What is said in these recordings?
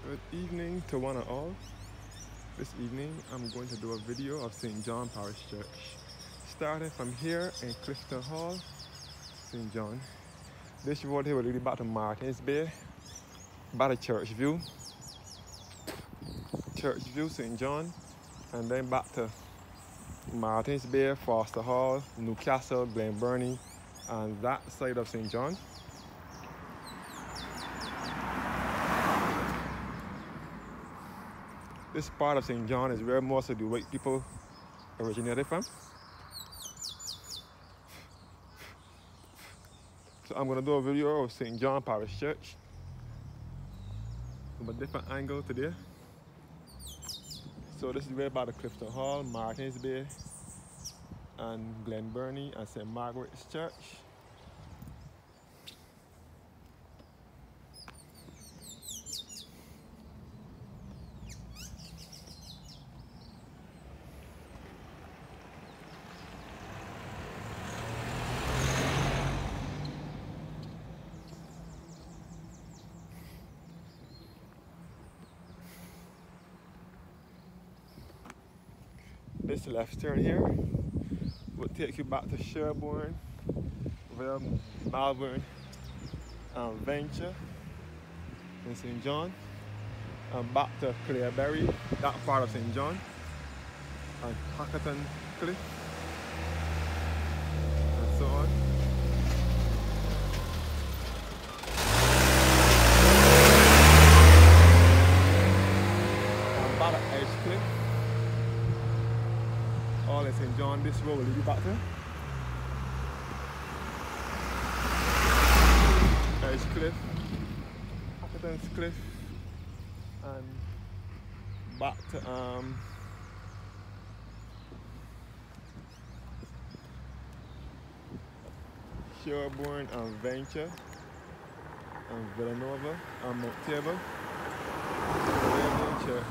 Good evening to one and all. This evening I'm going to do a video of St. John Parish Church. Starting from here in Clifton Hall, St. John. This road here will lead you back to Martins Bay, by the Church View, St. John, and then back to Martins Bay, Foster Hall, Newcastle, Glenburnie, and that side of St. John. This part of St. John is where most of the white people originated from. So I'm going to do a video of St. John Parish Church from a different angle today. So this is where by the Clifton Hall, Martins Bay, and Glenburnie and St. Margaret's Church. This left turn here will take you back to Sherborne, via Malvern and Venture in St. John, and back to Clearberry, that part of St. John, and Hackerton Cliff, and so on. And back to Edge Cliff. All in St. John, this road will lead you back to Parish Cliff, Hackerton's Cliff, and back to Sherborne and Venture and Villanova and Mount Table, Church.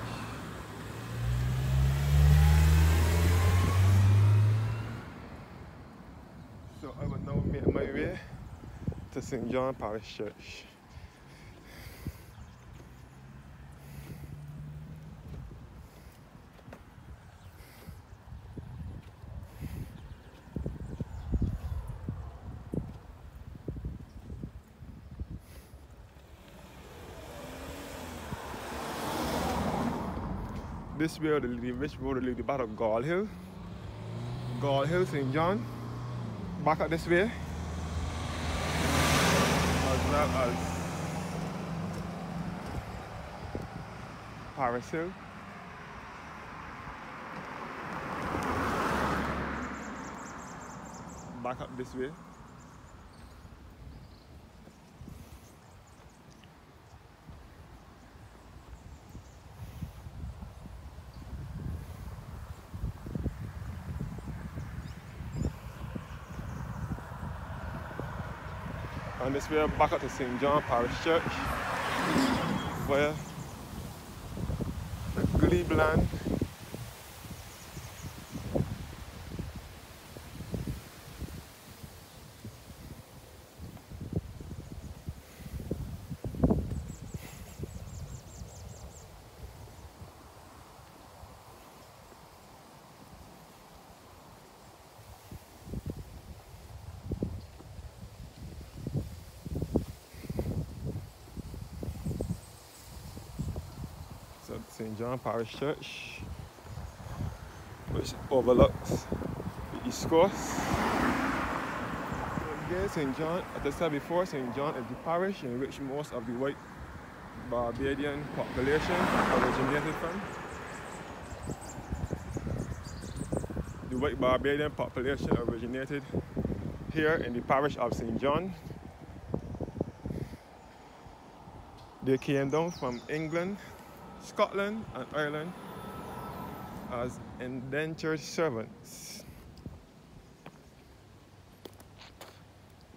So I will now make my way to St. John Parish Church. This way, which road will lead you back to Gall Hill, St. John. Back up this way, as well as Parish Hill. Back up this way. And this way back up to St. John Parish Church, where the glebe land St. John Parish Church, which overlooks the East Coast. Again, St. John, as I said before, St. John is the parish in which most of the white Barbadian population originated from. The white Barbadian population originated here in the parish of St. John. They came down from England, Scotland and Ireland as indentured servants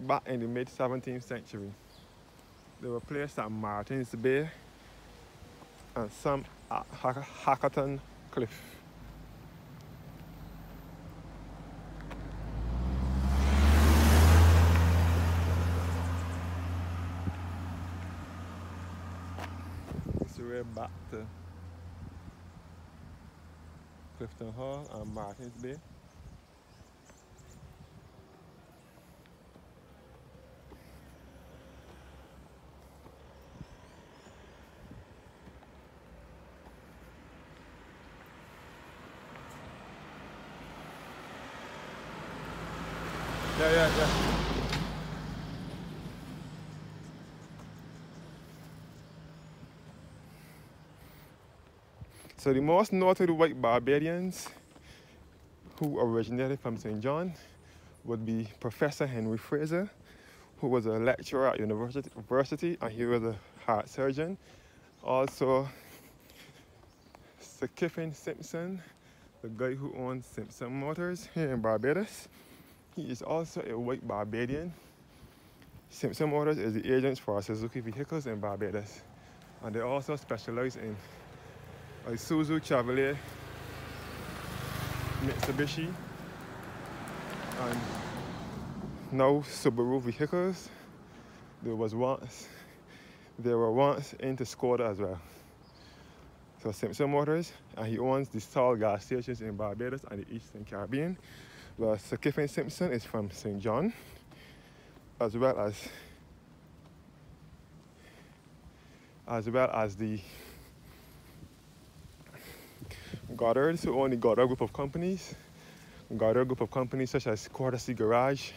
back in the mid-17th century. They were placed at Martins Bay and some at Hackerton Cliff. the way back to Clifton Hall and Martins Bay. Yeah. So the most noted white Barbadians who originated from St. John would be Professor Henry Fraser, who was a lecturer at university and he was a heart surgeon. Also, Sir Kiffin Simpson, the guy who owns Simpson Motors here in Barbados. He is also a white Barbadian. Simpson Motors is the agent for Suzuki vehicles in Barbados. And they also specialize in Isuzu, Chevrolet, Mitsubishi, and now Subaru vehicles. They were once into Skoda as well. So Simpson Motors, and he owns the Sol gas stations in Barbados and the Eastern Caribbean. Well, Sir Kiffin Simpson is from St. John, as well as the Goddards, who own the Goddard group of companies. Goddard group of companies such as Courtesy Garage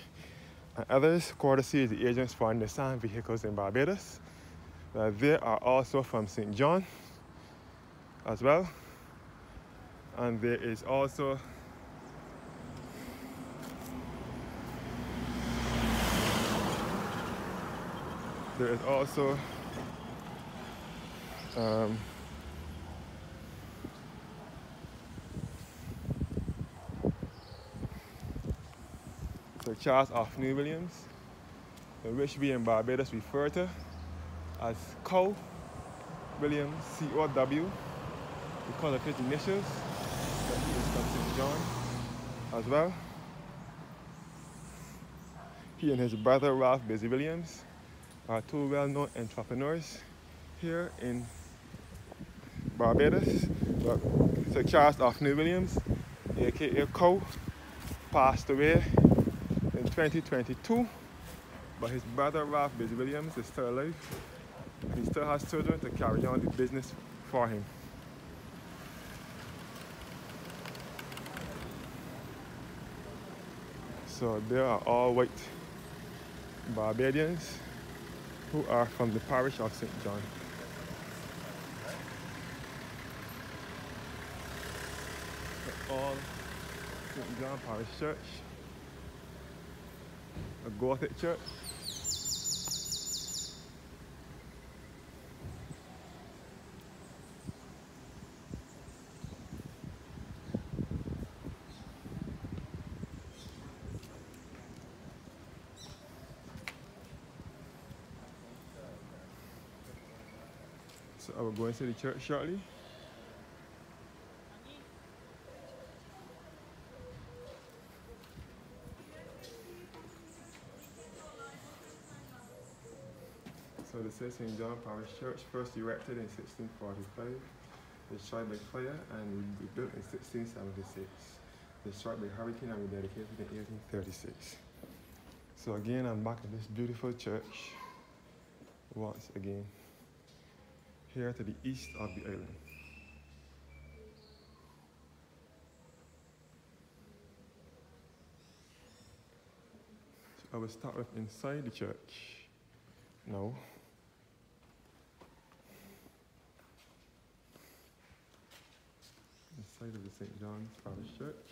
and others. Courtesy is the agents for Nissan vehicles in Barbados. They are also from St. John as well. And there is also Sir Charles Anthony Williams, which we in Barbados refer to as Cow Williams, C-O-W, because of his initials, but he is from St. John as well. He and his brother Ralph Busy Williams are two well-known entrepreneurs here in Barbados. But Sir Charles Anthony Williams, aka Cow, passed away in 2022, but his brother Ralph Busy Williams is still alive. He still has children to carry on the business for him. So they are all white Barbadians who are from the parish of St. John. All St. John Parish Church, a Gothic church. So I will go into the church shortly. So this is St. John Parish Church, first erected in 1645, destroyed by fire and rebuilt in 1676. Destroyed by hurricane and rededicated in 1836. So again, I'm back in this beautiful church once again, here to the east of the island. So I will start with inside the church now. Inside of the St. John's Parish Church.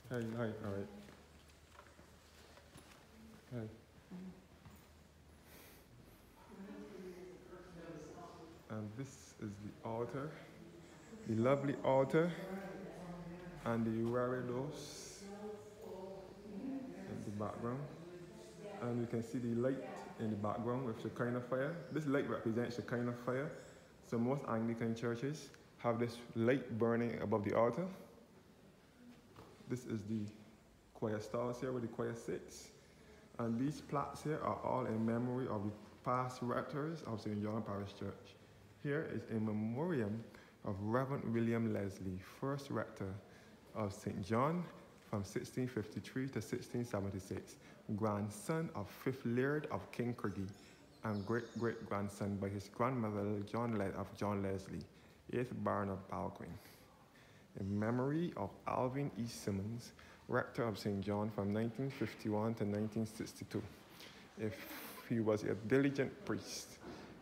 Hi, all right. Hi. And this is the altar, the lovely altar, and the reredos in the background. And you can see the light in the background with Shekinah fire. This light represents Shekinah fire. So most Anglican churches have this light burning above the altar. This is the choir stalls here where the choir sits. And these plaques here are all in memory of the past rectors of St. John Parish Church Here is a memoriam of Reverend William Leslie, first rector of St. John from 1653 to 1676, grandson of 5th Laird of King Craigie, and great-great-grandson by his grandmother of John Leslie, 8th Baron of Balquin. In memory of Alvin E. Simmons, rector of St. John from 1951 to 1962. If he was a diligent priest.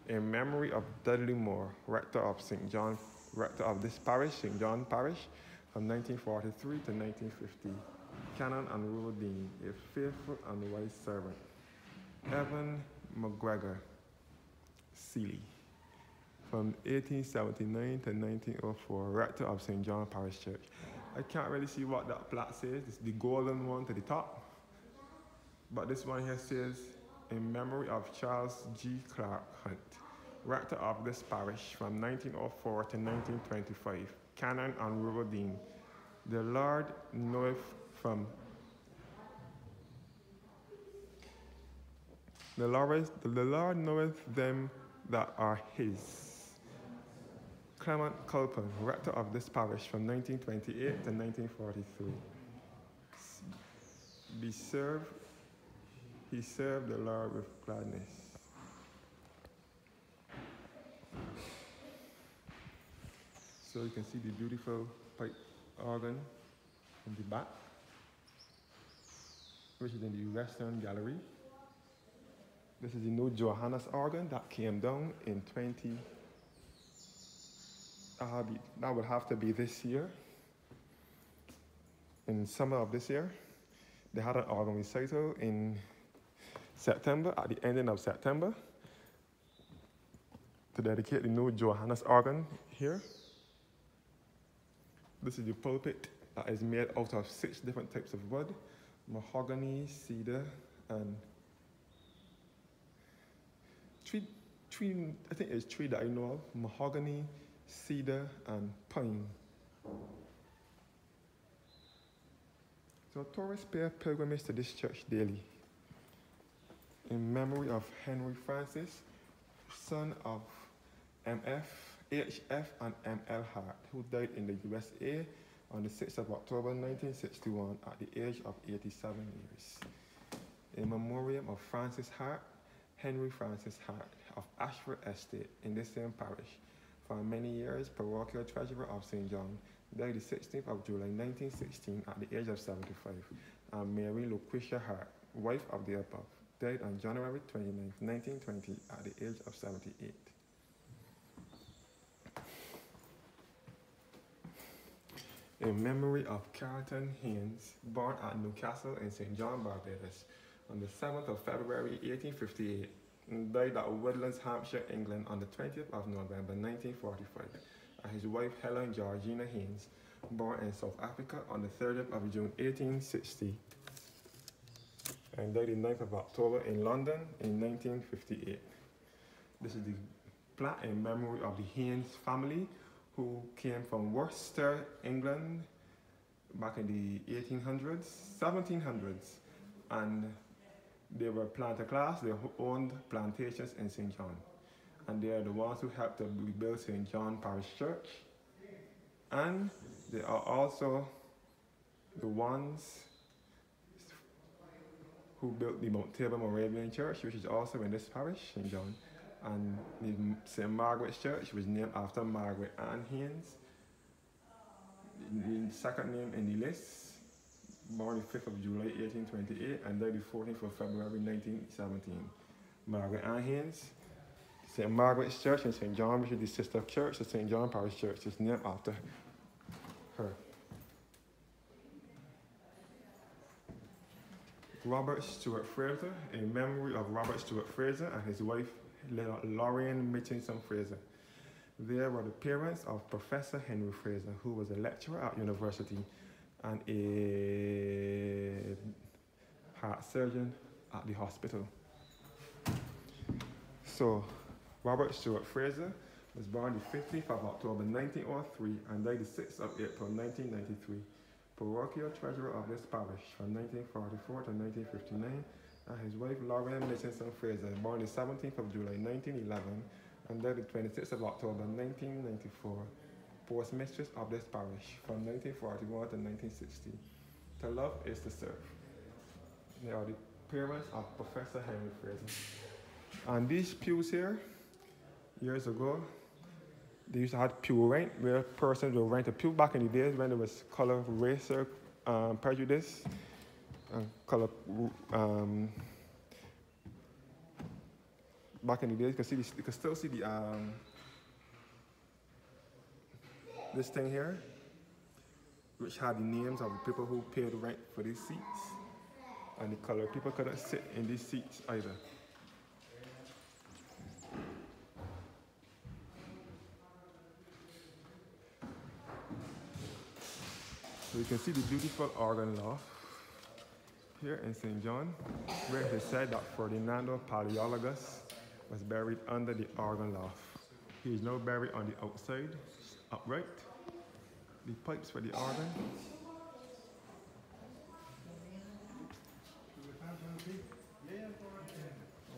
In memory of Dudley Moore, rector of St. John, rector of this parish, St. John Parish, from 1943 to 1950. Canon and rural dean, a faithful and wise servant. Evan McGregor Seeley, from 1879 to 1904, rector of St. John Parish Church. I can't really see what that plaque says. It's the golden one to the top. But this one here says, in memory of Charles G. Clark Hunt, rector of this parish from 1904 to 1925, canon and rural dean. The Lord knoweth the Lord knoweth them that are his. Clement Culpen, rector of this parish from 1928 to 1943. He served the Lord with gladness. So you can see the beautiful pipe organ in the back, which is in the Western Gallery. This is the new Johannes organ that came down in that would have to be this year. In summer of this year, they had an organ recital in September, at the ending of September, to dedicate the new Johannes organ here. This is the pulpit that is made out of 6 different types of wood: mahogany, cedar, and I think it's 3 that I know of: mahogany, cedar, and pine. So tourists pay a pilgrimage to this church daily in memory of Henry Francis, son of M.F., H.F., and M.L. Hart, who died in the USA on the 6th of October 1961 at the age of 87 years. In memoriam of Francis Hart, Henry Francis Hart of Ashford Estate in the same parish, for many years parochial treasurer of St. John, died the 16th of July 1916 at the age of 75, and Mary Lucretia Hart, wife of the above, died on January 29, 1920 at the age of 78. In memory of Carlton Haynes, born at Newcastle in St. John, Barbados, on the 7th of February 1858, and died at Woodlands, Hampshire, England on the 20th of November 1945, and his wife Helen Georgina Haynes, born in South Africa on the 30th of June 1860, and died the 9th of October in London in 1958. This is the plaque in memory of the Haynes family, who came from Worcester, England, back in the 1700s, and they were planter class. They owned plantations in St. John, and they are the ones who helped to rebuild St. John Parish Church, and they are also the ones who built the Mount Tabor Moravian Church, which is also in this parish, St. John, and the St. Margaret's Church was named after Margaret Ann Haynes, the second name in the list, born the 5th of July 1828 and died the 14th of February 1917. Margaret Ann Haynes. St. Margaret's Church in St. John, which is the sister church of St. John Parish Church, is named after her. Robert Stewart Fraser, in memory of Robert Stewart Fraser and his wife Lorraine Mitchinson Fraser. They were the parents of Professor Henry Fraser, who was a lecturer at university and a heart surgeon at the hospital. So, Robert Stewart Fraser was born the 15th of October 1903 and died the 6th of April 1993. Parochial treasurer of this parish from 1944 to 1959, and his wife Lauren Mitchinson Fraser, born the 17th of July 1911 and then the 26th of October 1994, postmistress of this parish from 1941 to 1960. To love is to serve. They are the parents of Professor Henry Fraser. And these pews here, years ago, they used to have pew rent, where persons would rent a pew back in the days when there was color, racial prejudice, and color. Back in the days, you can still see the this thing here, which had the names of the people who paid rent for these seats, and the color people couldn't sit in these seats either. So you can see the beautiful organ loft here in St. John, where it is said that Ferdinando Paleologus was buried under the organ loft. He is now buried on the outside, upright. The pipes for the organ.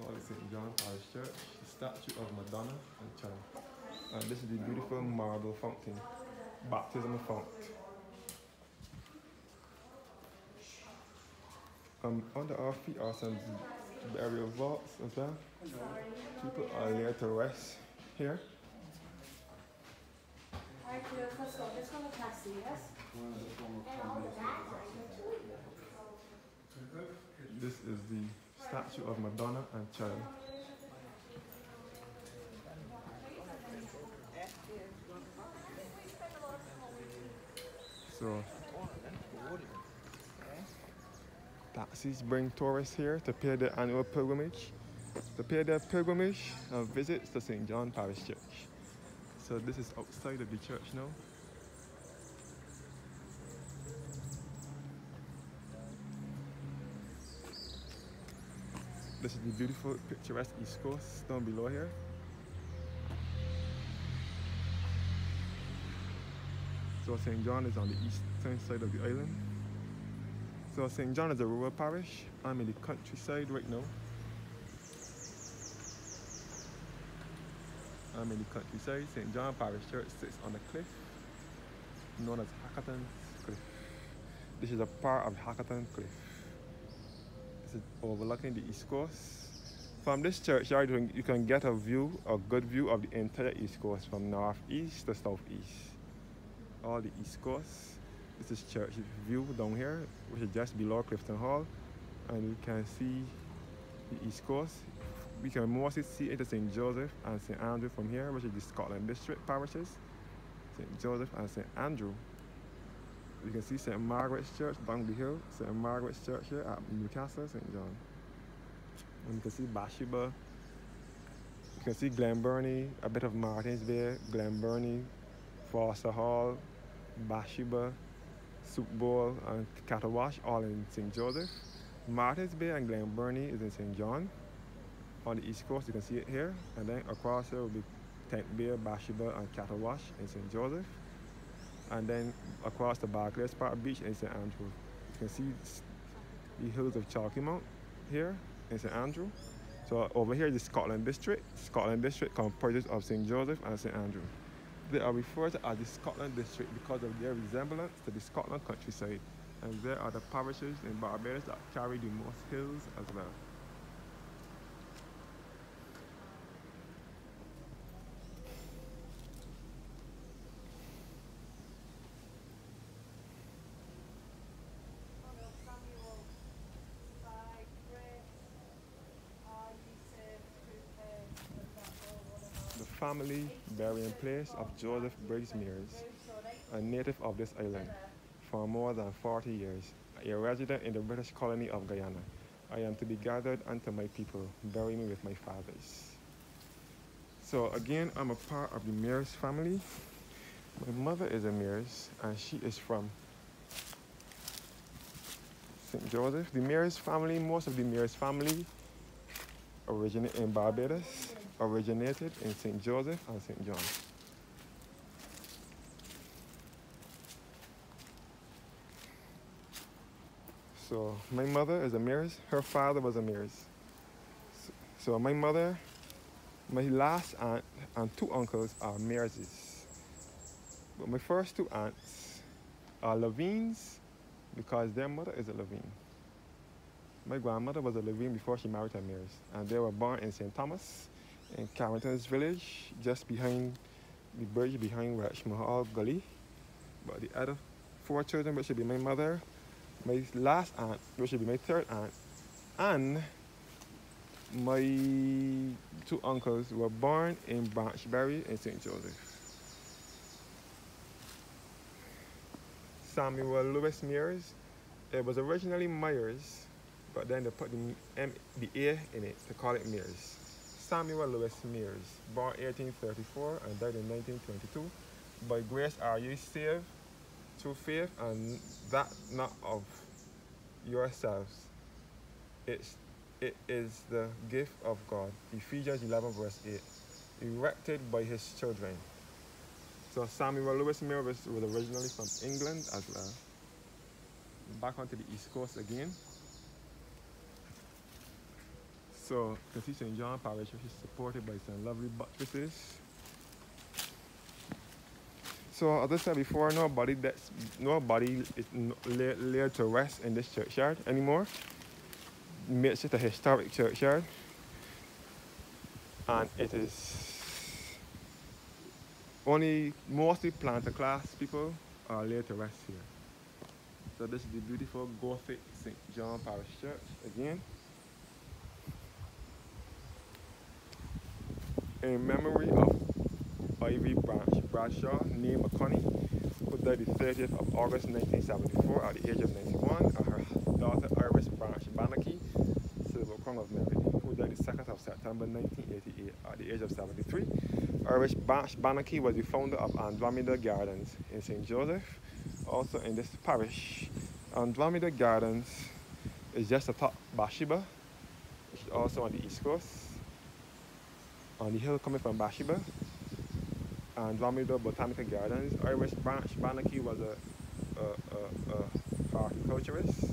All the St. John Parish Church, the statue of Madonna and Child. And this is the beautiful marble fountain, baptismal font. Under our feet are some burial vaults as well. People are laid to rest here. This is the statue of Madonna and Child. So, taxis bring tourists here to pay their annual pilgrimage, and visits to St. John Parish Church. So this is outside of the church now. This is the beautiful picturesque East Coast down below here. So St. John is on the eastern side of the island. So St. John is a rural parish. I'm in the countryside right now. I'm in the countryside. St. John Parish Church sits on a cliff known as Hackerton's Cliff. This is a part of Hackerton Cliff. This is overlooking the East Coast. From this churchyard, you can get a good view of the entire East Coast from northeast to southeast. All the East Coast. This is church view down here, which is just below Clifton Hall, and you can see the East Coast. We can mostly see into St. Joseph and St. Andrew from here, which is the Scotland District parishes. St. Joseph and St. Andrew. You can see St. Margaret's Church down the hill, St. Margaret's Church here at Newcastle, St. John. And you can see Bathsheba. You can see Glenburnie, a bit of Martins Bay, Glenburnie, Foster Hall, Bathsheba, Soup Bowl, and Catterwash, all in St. Joseph. Martins Bay and Glenburnie is in St. John. On the East Coast, you can see it here. And then across here will be Tent Bay, Bathsheba, and Catterwash in St. Joseph. And then across the Barclays Park Beach in St. Andrew. You can see the hills of Chalky Mount here in St. Andrew. So over here is the Scotland District. Scotland District comprises of St. Joseph and St. Andrew. They are referred to as the Scotland District because of their resemblance to the Scotland countryside. And there are the parishes in Barbados that carry the most hills as well. The family burying place of Joseph Briggs Mears, a native of this island for more than 40 years, a resident in the British colony of Guyana. I am to be gathered unto my people, bury me with my fathers. So again, I'm a part of the Mears family. My mother is a Mears, and she is from St. Joseph. The Mears family, most of the Mears family originated in Barbados, originated in St. Joseph and St. John. So my mother is a Mears, her father was a Mears. So my mother My last aunt and two uncles are Mearses. But my first two aunts are Levines because their mother is a Levine. My grandmother was a Levine before she married her Mears, and they were born in St. Thomas, in Carrington's village, just behind the bridge behind Mahal Gully. But the other four children, which should be my mother, my last aunt, which should be my third aunt, and my two uncles were born in Branchbury in St. Joseph. Samuel Lewis Mears, it was originally Myers, but then they put the A in it to call it Mears. Samuel Lewis Mears, born 1834 and died in 1922. By grace are you saved through faith, and that not of yourselves. It is the gift of God. Ephesians 11 verse 8. Erected by his children. So Samuel Lewis Mears was originally from England as well. Back onto the East Coast again. So the St. John Parish is supported by some lovely buttresses. So as I said before, nobody is laid to rest in this churchyard anymore. Makes it a historic churchyard, and it is only mostly planter class people are laid to rest here. So this is the beautiful Gothic St. John Parish Church again. In memory of Ivy Bradshaw, née McConney, who died the 30th of August 1974 at the age of 91, and her daughter Iris Branch Banachie, Silver Crown of Mary, who died the 2nd of September 1988 at the age of 73. Iris Branch Banachie was the founder of Andromeda Gardens in St. Joseph, also in this parish. Andromeda Gardens is just atop Bathsheba, which is also on the East Coast. On the hill coming from Bathsheba, Andromeda Botanical Gardens. Iris Branch Banachie was a horticulturist.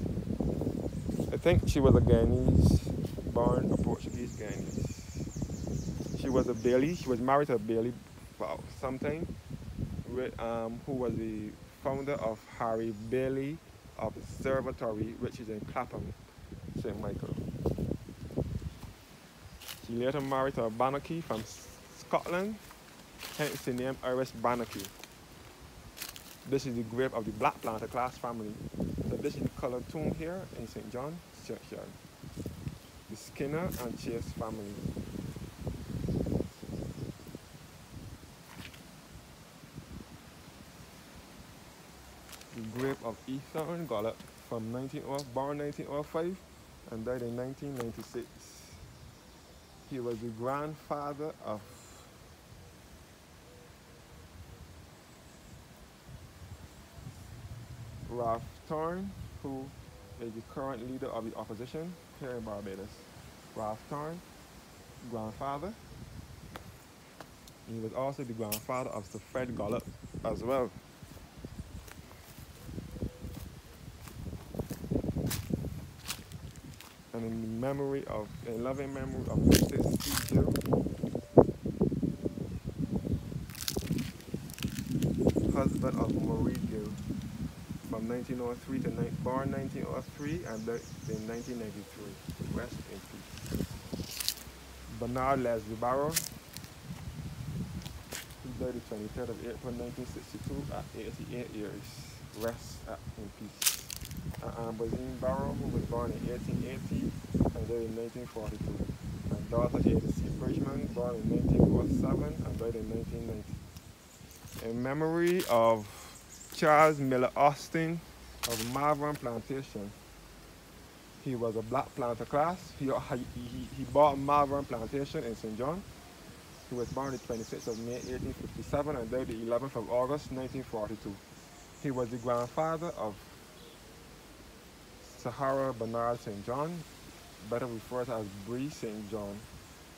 I think she was a Guyanese, born a Portuguese Guyanese. She was a Bailey. She was married to a Bailey for some time, who was the founder of Harry Bailey Observatory, which is in Clapham, St. Michael. She later married to a Banachie from Scotland, hence the name Iris Banachie. This is the grave of the Black Planter class family. So this is the colored tomb here in St. John's Churchyard. The Skinner and Chase family. The grave of Ethan Gollop from born 1905 and died in 1996. He was the grandfather of Ralph Thorne, who is the current leader of the opposition here in Barbados. Ralph Thorne, grandfather. He was also the grandfather of Sir Fred Gollop as well. And in loving memory of Mrs. C. Gill, husband of Marie Gill, from 1903 to born 1903 and died in 1993. Rest in peace. Bernard Leslie Barrow, who died the 23rd of April 1962 at 88 years. Rest in peace. Ambroline Barrow, who was born in 1880 and died in 1942. And daughter Ada C. Bridgman, born in 1907 and died in 1990. In memory of Charles Miller Austin of Malvern Plantation. He was a black planter class. He bought Malvern Plantation in St. John. He was born the 26th of May 1857 and died the 11th of August 1942. He was the grandfather of Sahara Bernard St. John, better referred to as Bree St. John,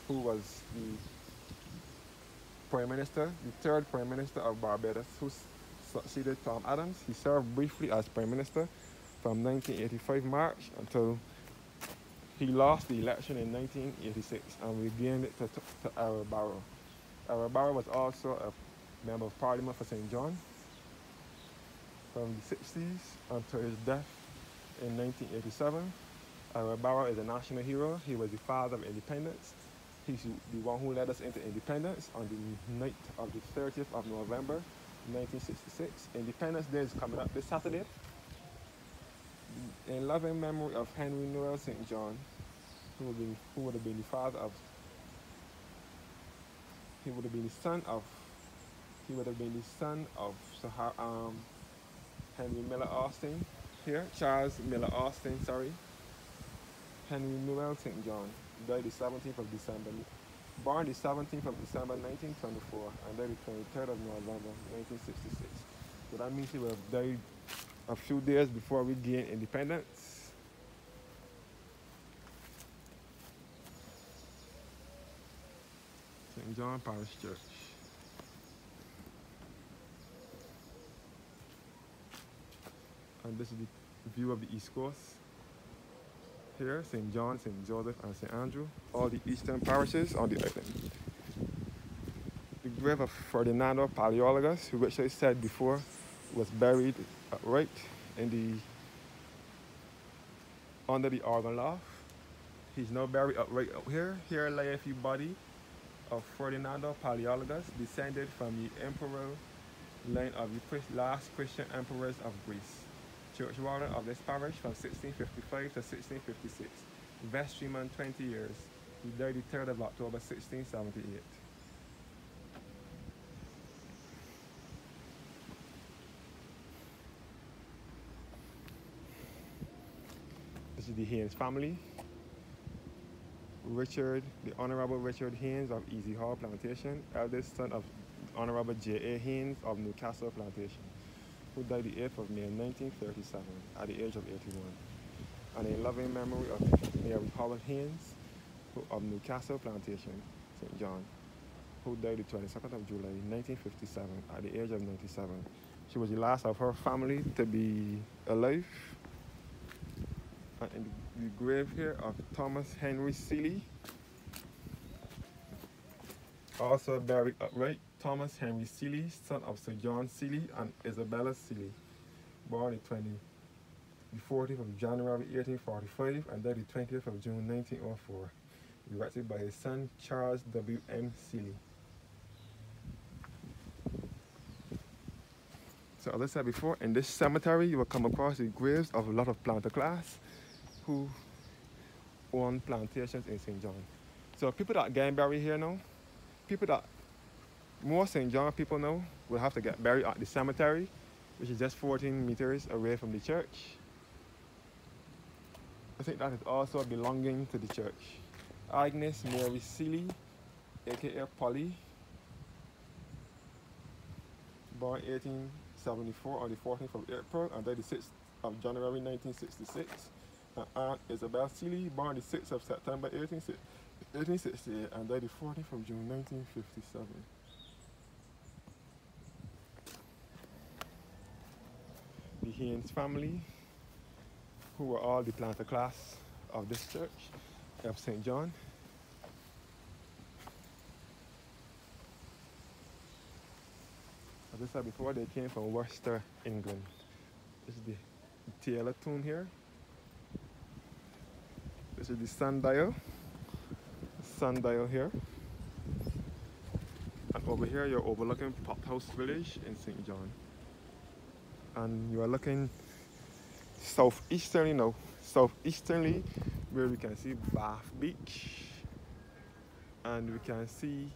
who was the Prime Minister, the third Prime Minister of Barbados, who succeeded Tom Adams. He served briefly as Prime Minister from 1985 March until He lost the election in 1986 and regained it to Aaron Barrow. Aaron Barrow was also a member of Parliament for St. John from the 60s until his death in 1987. Aaron Barrow is a national hero. He was the father of independence. He's the one who led us into independence on the night of the 30th of November, 1966. Independence Day is coming up this Saturday. In loving memory of Henry Noel St. John, who would have been the father of, he would have been the son of, he would have been the son of Henry Miller Austin here, Charles Miller Austin, sorry. Henry Noel St. John died the 17th of December, born the 17th of December 1924 and died the 23rd of November 1966. So that means he would have died a few days before we gained independence. St. John Parish Church. And this is the view of the East Coast. Here, St. John, St. Joseph, and St. Andrew, all the eastern parishes on the island. The grave of Ferdinando Paleologus, which I said before, was buried right in under the organ loft. He's now buried right up here. Here lieth the body of Ferdinando Paleologus, descended from the imperial line of the last Christian emperors of Greece. Church warden of this parish from 1655 to 1656. Vestryman 20 years. He died the 3rd of October 1678. This is the Haynes family. Richard, the Honorable Richard Haynes of Easy Hall Plantation, eldest son of Honorable J.A. Haynes of Newcastle Plantation, who died the 8th of May 1937 at the age of 81. And a loving memory of Mary Howell Haynes of Newcastle Plantation, St. John, who died the 22nd of July 1957 at the age of 97. She was the last of her family to be alive. And in the grave here of Thomas Henry Seeley, also buried upright, Thomas Henry Seeley, son of Sir John Seeley and Isabella Seeley, born the 14th of January 1845 and died the 20th of June 1904, erected by his son Charles W. M. Seeley. So as I said before, in this cemetery you will come across the graves of a lot of planter class who own plantations in St. John. So people that get buried here now, more St. John people now will have to get buried at the cemetery, which is just 14 meters away from the church. I think that is also belonging to the church. Agnes Mary Seeley, aka Polly, born 1874 on the 14th of April and died the 6th of January 1966. And Aunt Isabel Seeley, born the 6th of September 1868 and died the 14th of June 1957. The Haynes family, who were all the planter class of this church of St. John. As I said before, they came from Worcester, England. This is the Taylor tomb here. This is the sundial here. And over here you're overlooking Pop House Village in St. John. And you are looking southeasterly now. Southeasterly, where we can see Bath Beach. And we can see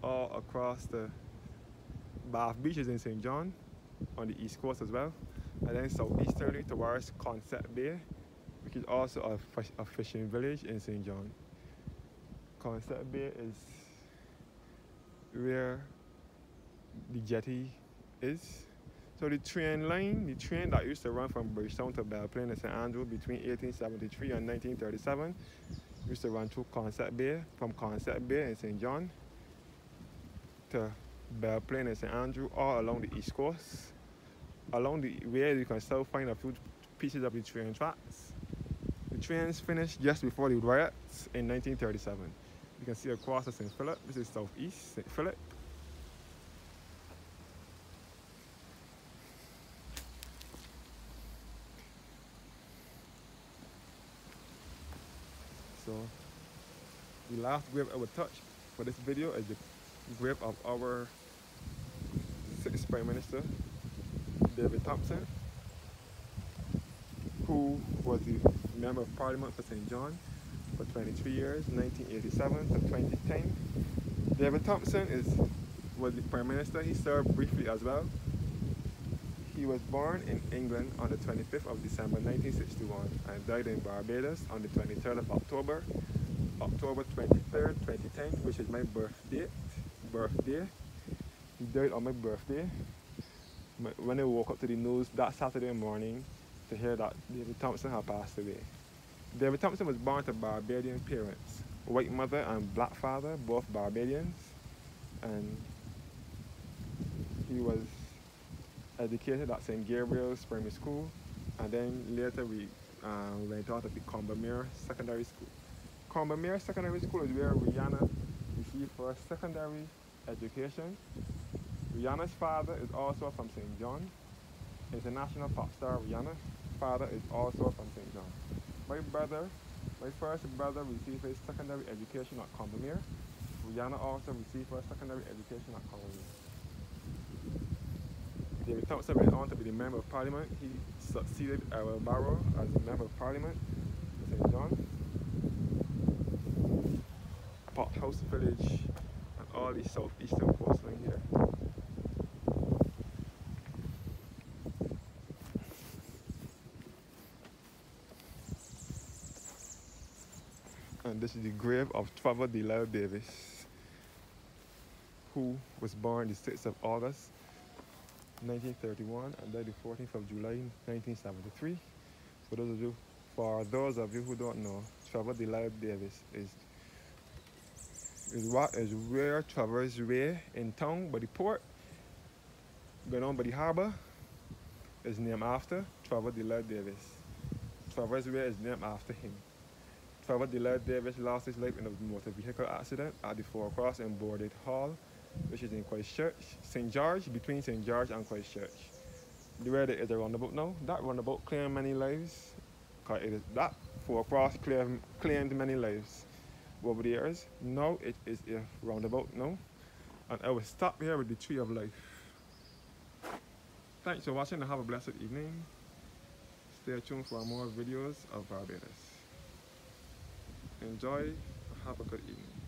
all across the Bath Beach is in St. John on the east coast as well. And then southeasterly towards Concept Bay, which is also a fishing village in St. John. Concept Bay is where the jetty is. So the train that used to run from Bridgetown to Belplain and St. Andrew between 1873 and 1937 used to run through Concept Bay, from Concept Bay in St. John to Belplain and St. Andrew, all along the east coast. Along the way you can still find a few pieces of the train tracks. The trains finished just before the riots in 1937. You can see across the St. Philip. This is southeast St. Philip. So the last grave I will touch for this video is the grave of our 6th Prime Minister, David Thompson, who was the Member of Parliament for St. John for 23 years, 1987 to 2010. David Thompson was the Prime Minister. He served briefly as well. He was born in England on the 25th of December 1961 and died in Barbados on the 23rd of October 23rd, 2010, which is my birthday. He died on my birthday. When I woke up to the news that Saturday morning to hear that David Thompson had passed away. David Thompson was born to Barbadian parents, white mother and black father, both Barbadians, and he was educated at St. Gabriel's Primary School, and then later we went on to the Combermere Secondary School. Combermere Secondary School is where Rihanna received her secondary education. Rihanna's father is also from St. John. International pop star Rihanna's father is also from St. John. My first brother received his secondary education at Combermere. Rihanna also received her secondary education at Combermere. David Thompson went on to be the Member of Parliament. He succeeded Errol Barrow as the Member of Parliament for St. John, Pot House Village, and all the southeastern coastline here. And this is the grave of Trevor Delisle Davis, who was born the 6th of August 1931 and died the 14th of July 1973. For those of you who don't know, Trevor Delisle Davis is where Traverse Way in town by the port, going on by the harbour, is named after Trevor Delisle Davis. Traverse Way is named after him. Trevor Delisle Davis lost his life in a motor vehicle accident at the Four Cross in Boarded Hall, which is in Christchurch, St. George, between St. George and Christchurch. Where there is a roundabout now, that roundabout claimed many lives. That Four Cross claimed many lives over the years. Now it is a roundabout now. And I will stop here with the Tree of Life. Thanks for watching and have a blessed evening. Stay tuned for more videos of Barbados. Enjoy, have a good evening.